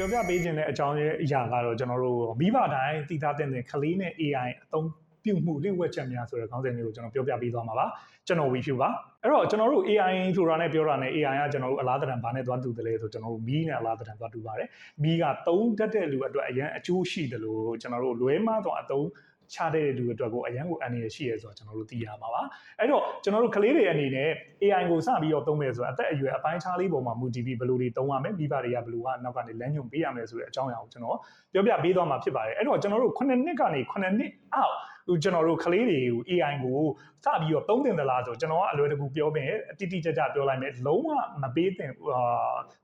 ပြောပြပေးခြင်းတဲ့အကြောင်းရဲ့အရာကတော့ကျွန်တော်တို့မိဘတိုင်းတည်ထားတဲ့ကလေးနဲ့ AI အသုံးပြုမှုလင့်ဝက်ချက်များဆိုတဲ့ခေါင်းစဉ်လေးကိုကျွန်တော်ပြောပြပေးသွားမှာပါကျွန်တော် Wefew ပါအဲ့တော့ကျွန်တော်တို့ AI ဆိုတာနဲ့ပြောတာနဲ့ AI ကကျွန်တော်တို့အလားတန်ဘာနဲ့သွားတူတယ်လဲဆိုကျွန်တော်တို့မီးနဲ့အလားတန်သွားတူပါတယ်မီးကသုံးတတ်တဲ့လူအတွက်အရန်အကျိုးရှိတယ်လို့ကျွန်တော်တို့လွဲမှားတော့အသုံးချတဲ့လူအတွက်ကိုအရန်ကိုအန္တရာယ်ရှိရဲဆိုတော့ကျွန်တော်တို့သိရမှာပါအဲ့တော့ကျွန်တော်တို့ကလေးတွေအနေနဲ့ AI ကိုစပြီးတော့သုံးမယ်ဆိုတော့အသက်အရွယ်အပိုင်းခြားလေးပေါ်မှာမူတည်ပြီးဘယ်လိုတွေသုံးရမလဲမိဘတွေကဘယ်လိုကနောက်ကနေလမ်းညွှန်ပေးရမယ်ဆိုတဲ့အကြောင်းအရာကိုကျွန်တော်ပြောပြပေးသွားမှာဖြစ်ပါတယ်အဲ့တော့ကျွန်တော်တို့9နှစ်ကနေ9နှစ်အောက်ကျွန်တော်တို့ကလေးတွေကို AI ကိုစပြီးတော့သုံးသင့်သလားဆိုကျွန်တော်ကအလွယ်တကူပြောမယ်တိတိကျကျပြောလိုက်မယ်လုံးဝမပေးသင့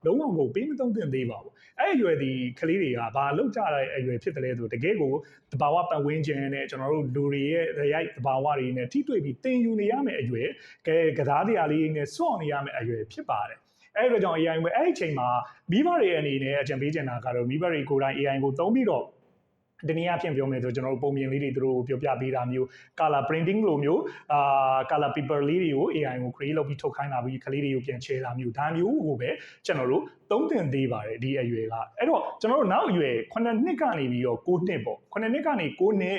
်လုံးဝကိုပေးမသုံးသင့်သေးပါဘူးအဲ့အရွယ်ဒီကလေးတွေကဘာလောက်ကြတဲ့အရွယ်ဖြစ်တယ်လဲဆိုတကယ်ကိုတဘာဝပတ်ဝန်းကျင်နဲ့ကျွန်တော်တို့လူတွေရဲ့ရိုက်တဘာဝတွေနဲ့ထိတွေ့ပြီးတင်ယူနေရမယ့်အရွယ်ကစားတရားလေးနဲ့စွန့်နေရမယ့်အရွယ်ဖြစ်ပါတယ်အဲ့ဒါကြောင့် AI ကိုအဲ့ဒီအချိန်မှာမိဘတွေအနေနဲ့အကြံပေးချင်တာကတော့မိဘတွေကိုယ်တိုင် AI ကိုသုံးပြီးတော့ဒီနေ့အဖြစ်ပြောမယ်ဆိုကျွန်တော်တို့ပုံပြင်လေးတွေသူတို့ပြောပြပေးတာမျိုး color printing လိုမျိုးcolor paper လေးတွေကို AI ကို create လုပ်ပြီးထုတ်ခိုင်းတာပြီးကလေးတွေကိုပြန်ချဲတာမျိုးဒါမျိုးကိုပဲကျွန်တော်တို့သုံးသင့်သေးပါတယ်ဒီအရွယ်ကအဲ့တော့ကျွန်တော်တို့နောက်အရွယ်9နှစ်ကနေပြီးတော့9နှစ်ပေါ့9နှစ်ကနေ9နှစ်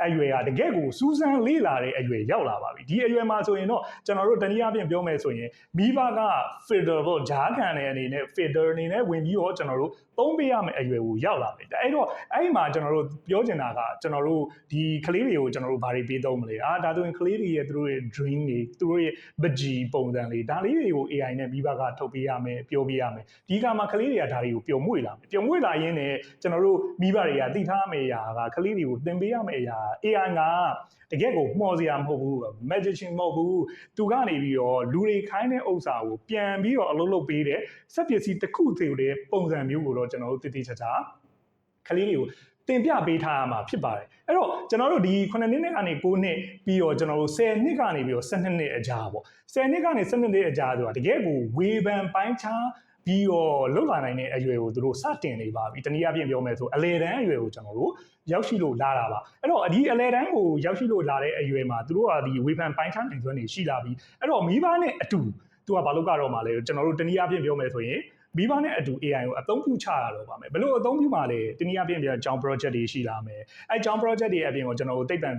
အရွယ်ကတကယ့်ကိုစူးစမ်းလေးလာတဲ့အရွယ်ရောက်လာပါပြီဒီအရွယ်မှာဆိုရင်တော့ကျွန်တော်တို့တနည်းအားဖြင့်ပြောမယ်ဆိုရင်မိဘက filter ပေါ့ဂျားခံတဲ့အနေနဲ့ filter အနေနဲ့ဝင်ပြီးတော့ကျွန်တော်တို့သုံးပေးရမယ့်အရွယ်ကိုရောက်လာပြီအဲ့တော့အဲ့ဒီမှာကျွန်တော်တို့ပြောချင်တာကကျွန်တော်တို့ဒီကလေးတွေကိုကျွန်တော်တို့ဘာတွေပေးသုံးမလဲဒါဆိုရင်ကလေးတွေရဲ့သူတို့ရဲ့ dream တွေသူတို့ရဲ့ပကြီးပုံစံလေးဒါလေးတွေကို AI နဲ့မိဘကထုတ်ပေးရမယ်ပြောပေးရမယ်ဒီကမှာကလေးတွေကဒါတွေကိုပျော်မွေ့လာမယ်ပျော်မွေ့လာရင်းနဲ့ကျွန်တော်တို့မိဘတွေကသိထားမယ့်အရာကကလေးတွေကိုသင်ပေးရမယ့်အရာ AI ကတကယ့်ကိုမှော်စရာမဟုတ်ဘူး magician မဟုတ်ဘူးသူကနေပြီးတော့လူတွေခိုင်းတဲ့ဥစ္စာကိုပြန်ပြီးတော့အလုပ်လုပ်ပေးတဲ့စက်ပစ္စည်းတစ်ခုသေးတဲ့ပုံစံမျိုးကိုတော့ကျွန်တော်တို့တည်တည်ချာချာကလေးတွေကိုတင်ပြပေးထားရမှာဖြစ်ပါတယ်အဲ့တော့ကျွန်တော်တို့ဒီ9နှစ်နဲ့ကနေ9နှစ်ပြီးတော့ကျွန်တော်တို့10နှစ်ကနေပြီးတော့12နှစ်အကြာပေါ့10နှစ်ကနေ12နှစ်အကြာဆိုတာတကယ်ကိုဝေဖန်ပိုင်းခြားပြီးတော့လှုပ်လာနိုင်တဲ့အရွယ်ကိုသူတို့စတင်နေပါပြီတနည်းအားဖြင့်ပြောမယ်ဆိုအလေတန်းအရွယ်ကိုကျွန်တော်တို့ရောက်ရှိလို့လာတာပါအဲ့တော့ဒီအလေတန်းကိုရောက်ရှိလို့လာတဲ့အရွယ်မှာသူတို့ကဒီဝေဖန်ပိုင်းခြားနိုင်စွမ်းတွေရှိလာပြီအဲ့တော့မိဘနဲ့အတူသူကဘာလို့ကတော့မှလဲကျွန်တော်တို့တနည်းအားဖြင့်ပြောမယ်ဆိုရင်မိဘနဲ့အတူ AI ကိုအသုံးပြုချရတော့ပါမယ်ဘယ်လိုအသုံးပြုမှာလဲတနည်းအားဖြင့်ပြောကျောင်း project တွေရှိလာမယ်အဲကျောင်း project တွေအပြင်ကိုကျွန်တော်တို့သိပ္ပံ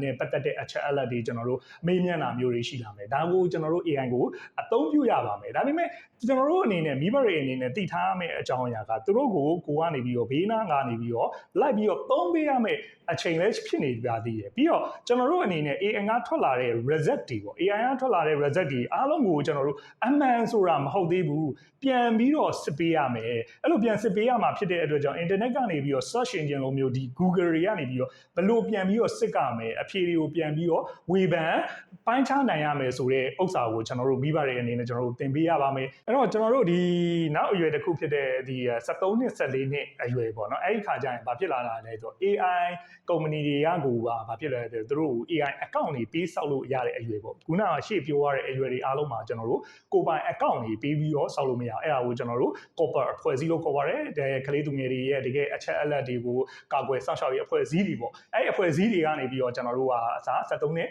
နဲ့ပတ်သက်တဲ့အချက်အလက်တွေကျွန်တော်တို့မေးမြန်းတာမျိုးတွေရှိလာမယ်ဒါကိုကျွန်တော်တို့ AI ကိုအသုံးပြုရပါမယ်ဒါပေမဲ့ကျွန်တော်တို့အနေနဲ့မိဘတွေအနေနဲ့သိထားရမယ့်အကြောင်းအရာကသူတို့ကိုကနေပြီးတော့ဘေးနားကနေပြီးတော့လိုက်ပြီးတော့သုံးပေးရမယ့်အချိန်လည်းဖြစ်နေပါသေးတယ်ပြီးတော့ကျွန်တော်တို့အနေနဲ့ AI ကထွက်လာတဲ့ result တွေပေါ့ AI ကထွက်လာတဲ့ result တွေအားလုံးကိုကျွန်တော်တို့အမှန်ဆိုတာမဟုတ်သေးဘူးပြန်ပြီးတော့စစ်ပေးရမယ်အဲ့လိုပြန်စစ်ပေးရမှာဖြစ်တဲ့အတွက်ကြောင့် internet ကနေပြီးတော့ search engine လိုမျိုးဒီ Google တွေကနေပြီးတော့ဘယ်လိုပြန်ပြီးတော့စစ်ကမယ်အဖြေတွေကိုပြန်ပြီးတော့ဝေဖန်ပိုင်းခြားနိုင်ရမယ်ဆိုတဲ့ဥစ္စာကိုကျွန်တော်တို့မိဘတွေအနေနဲ့ကျွန်တော်တို့သင်ပေးရပါမယ်အဲ့တော့ကျွန်တော်တို့ဒီနောက်အရွယ်တစ်ခုဖြစ်တဲ့ဒီ73နှစ်14နှစ်အရွယ်ပေါ့နော်အဲ့ဒီခါကျရင်ဘာဖြစ်လာတာလဲဆိုတော့ AI ကုမ္ပဏီတွေကကိုဘာဖြစ်လဲဆိုတော့သူတို့ AI account တွေပေးဆောက်လို့ရတဲ့အရွယ်ပေါ့ခုနကရှေ့ပြောရတဲ့အရွယ်တွေအားလုံးမှာကျွန်တော်တို့ကိုပိုင် account တွေပေးပြီးတော့ဆောက်လို့မရအဲ့ဒါကိုကျွန်တော်တို့ corporate အဖွဲ့အစည်းလို့ခေါ်ပါတယ်ကလေးသူငယ်တွေရဲ့တကယ်အချက်အလက်တွေကိုကာကွယ်စောင့်ရှောက်ရေးအဖွဲ့အစည်းတွေပေါ့အဲ့ဒီအဖွဲ့အစည်းတွေကနေပြီးတော့ကျွန်တော်တို့ကအစား73နှစ်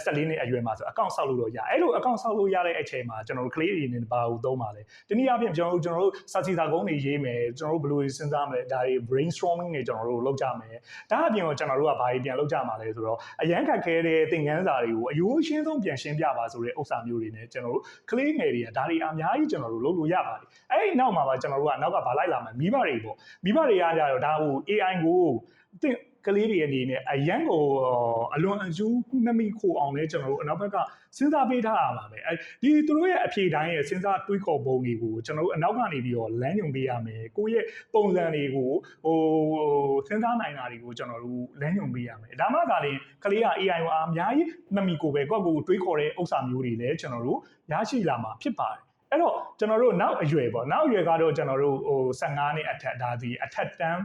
14နှစ်အရွယ်မှာဆို account ဆောက်လို့တော့ရအဲ့လို account ဆောက်လို့ရတဲ့အချိန်မှာကျွန်တော်တို့ကလေးတွေနေဘာကိုသုံးပါလဲတနည်းအားဖြင့်ကျွန်တော်တို့စာစီစာကုန်းတွေရေးမယ်ကျွန်တော်တို့ဘယ်လိုစဉ်းစားမလဲဒါတွေ brainstorming တွေကျွန်တော်တို့လုပ်ကြမယ်ဒါအပြင်တော့ကျွန်တော်တို့ကဘာတွေပြန်လုပ်ကြမှာလဲဆိုတော့အရန်ခက်ခဲတဲ့သင်ခန်းစာတွေကိုအယိုးရှင်းဆုံးပြန်ရှင်းပြပါဆိုတဲ့ဥစ္စာမျိုးတွေနဲ့ကျွန်တော်တို့ကလေးငယ်တွေကဒါတွေအများကြီးကျွန်တော်တို့လုပ်လို့ရပါတယ်အဲ့ဒီနောက်မှာပါကျွန်တော်တို့ကနောက်ကဘာလိုက်လာမှာမိဘတွေပေါ့မိဘတွေကကြတော့ဒါကို AI ကိုကလေးတွေအနေနဲ့အရန်ကိုအလွန်အကျူးနှမိခိုအောင်လဲကျွန်တော်တို့အနောက်ဘက်ကစဉ်းစားပေးထားရပါမယ်ဒီသူတို့ရဲ့အဖြေတိုင်းရဲ့စဉ်းစားတွေးခေါ်ပုံတွေကိုကျွန်တော်တို့အနောက်ကနေပြီးတော့လမ်းညွှန်ပေးရမယ်ကိုယ့်ရဲ့ပုံစံတွေကိုစဉ်းစားနိုင်တာတွေကိုကျွန်တော်တို့လမ်းညွှန်ပေးရမယ်ဒါမှသာလေကလေးက AI ကိုအများကြီးနှမိကိုပဲကိုယ့်ကိုတွေးခေါ်တဲ့ဥစ္စာမျိုးတွေလည်းကျွန်တော်တို့ရရှိလာမှာဖြစ်ပါတယ်အဲ့တော့ကျွန်တော်တို့နောက်အရွယ်ပေါ့နောက်အရွယ်ကတော့ကျွန်တော်တို့15နှစ်အထက်ဒါဒီအထက်တန်း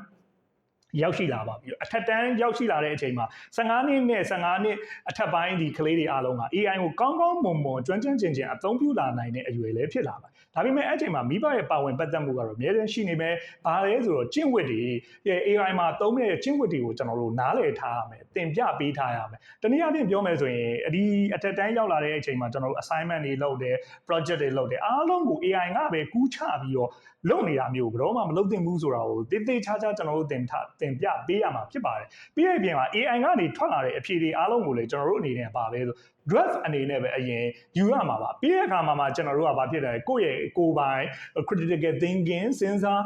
ရောက်ရှိလာပါပြီအထက်တန်းရောက်ရှိလာတဲ့အချိန်မှာ15နှစ်နဲ့15နှစ်အထက်ပိုင်းဒီကလေးတွေအားလုံးက AI ကိုကောင်းကောင်းမွန်မွန်ကျွမ်းကျွမ်းကျင်ကျင်အသုံးပြုလာနိုင်တဲ့အရွယ်လေးဖြစ်လာပါဒါပေမဲ့အဲ့ချိန်မှာမိဘရဲ့ပါဝင်ပတ်သက်မှုကတော့အများကြီးရှိနေမယ်ဘာလဲဆိုတော့ကျင့်ဝတ်တွေ AI မှာသုံးတဲ့ကျင့်ဝတ်တွေကိုကျွန်တော်တို့နားလည်ထားရမယ်သင်ပြပေးထားရမယ်တနည်းအားဖြင့်ပြောမယ်ဆိုရင်ဒီအထက်တန်းရောက်လာတဲ့အချိန်မှာကျွန်တော်တို့ assignment တွေလုပ်တယ် project တွေလုပ်တယ်အားလုံးကို AI ကပဲကူးချပြီးတော့လုပ်နေတာမျိုးဘယ်တော့မှမလုပ်သင့်ဘူးဆိုတာကိုတေးသေးချာချာကျွန်တော်တို့သင်ပြပေးရမှာဖြစ်ပါတယ်ပြီးရပြင်မှာ AI ကနေထွက်လာတဲ့အဖြေတွေအားလုံးကိုလည်းကျွန်တော်တို့အနေနဲ့ပါပဲဆို draft အနေနဲ့ပဲအရင်ယူရမှာပါပြီးတဲ့အခါမှာကျွန်တော်တို့ကဘာဖြစ်လဲကိုယ့်ရဲ့ကိုယ်ပိုင် critical thinking စဉ်းစား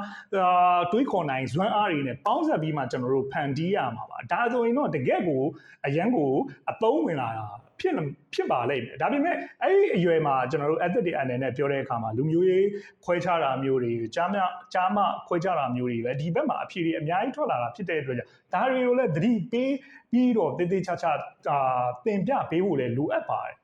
တွေးခေါ်နိုင်စွမ်းအားတွေနဲ့ပေါင်းစပ်ပြီးမှကျွန်တော်တို့ဖန်တီးရမှာပါဒါဆိုရင်တော့တကယ့်ကိုအရန်ကိုအသုံးဝင်လာတာဖြစ်ပါလိမ့်မယ်ဒါပေမဲ့အဲ့ဒီအရွယ်မှာကျွန်တော်တို့ ethic တွေအနေနဲ့ပြောတဲ့အခါမှာလူမျိုးရေးခွဲခြားတာမျိုးတွေကြားမခွဲခြားတာမျိုးတွေပဲဒီဘက်မှာအဖြေတွေအများကြီးထွက်လာတာဖြစ်တဲ့အတွက်ကြောင့်ဒါတွေကိုလည်းသတိပေးပြီးတော့တေးသေးချာချာသင်ပြပေးဖို့လည်းလိုအပ်ပါတယ်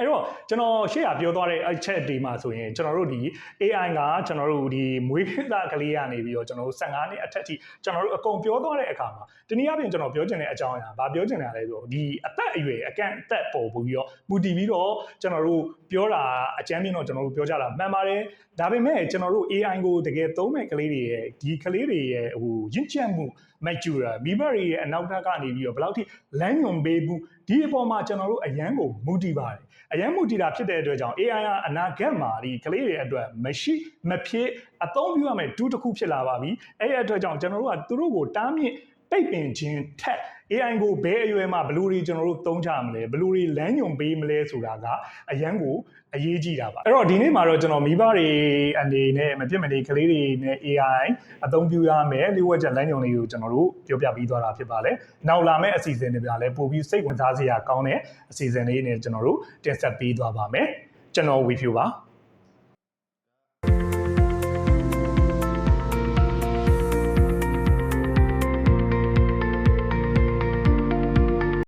အဲ့တော့ကျွန်တော်ရှေ့ကပြောသွားတဲ့အချက်ဒီမှာဆိုရင်ကျွန်တော်တို့ဒီ AI ကကျွန်တော်တို့ဒီမွေးဖြစ်တာကလေးကနေပြီးတော့ကျွန်တော်တို့15နှစ်အထက်ထိကျွန်တော်တို့အကုန်ပြောသွားတဲ့အခါမှာတနည်းအားဖြင့်ကျွန်တော်ပြောချင်တဲ့အကြောင်းအရာဗာပြောချင်တာလဲဆိုတော့ဒီအသက်အရွယ်အကန့်အသက်ပေါ်ပြီးတော့မူတည်ပြီးတော့ကျွန်တော်တို့ပြောတာအကျမ်းပြင်းတော့ကျွန်တော်တို့ပြောကြတာမှန်ပါတယ်ဒါပေမဲ့ကျွန်တော်တို့ AI ကိုတကယ်သုံးမဲ့ကလေးတွေရဲ့ဒီကလေးတွေရဲ့ဟိုရင့်ကျက်မှုmature မိဘတွေရဲ့အနောက်ဘက်ကနေပြီးတော့ဘယ်လောက်ထိလမ်းညွန်ပေးဘူးဒီအပေါ်မှာကျွန်တော်တို့အရန်ကိုမူတည်ပါတယ်အရန်မူတည်တာဖြစ်တဲ့အတွက်ကြောင့် AI ကအနာဂတ်မှာဒီကလေးတွေအတွက်မရှိမဖြစ်အသုံးပြုရမယ်တူတစ်ခုဖြစ်လာပါပြီအဲ့ဒီအတွက်ကြောင့်ကျွန်တော်တို့ကသူတို့ကိုတားမြစ်ပိတ်ပင်ခြင်းထက် AI ကိုဘယ်အရွယ်မှာဘယ်လိုတွေကျွန်တော်တို့သုံးကြမလဲဘယ်လိုတွေလမ်းညွန်ပေးမလဲဆိုတာကအရန်ကိုအရေးကြီးတာပါအဲ့တော့ဒီနေ့မှာတော့ကျွန်တော်မိဘတွေအနေနဲ့မပြတ်မနေကလေးတွေနဲ့ AI အသုံးပြုရမယ်လျှို့ဝှက်ချက်လမ်းညွန်လေးကိုကျွန်တော်တို့ပြောပြပြီးသွားတာဖြစ်ပါလေနောက်လာမယ့်အစီအစဉ်တွေကလည်းပို့ပြီးစိတ်ဝင်စားစရာကောင်းတဲ့အစီအစဉ်လေးနဲ့ကျွန်တော်တို့တင်ဆက်ပေးသွားပါမယ်ကျွန်တော် Wefew ပါ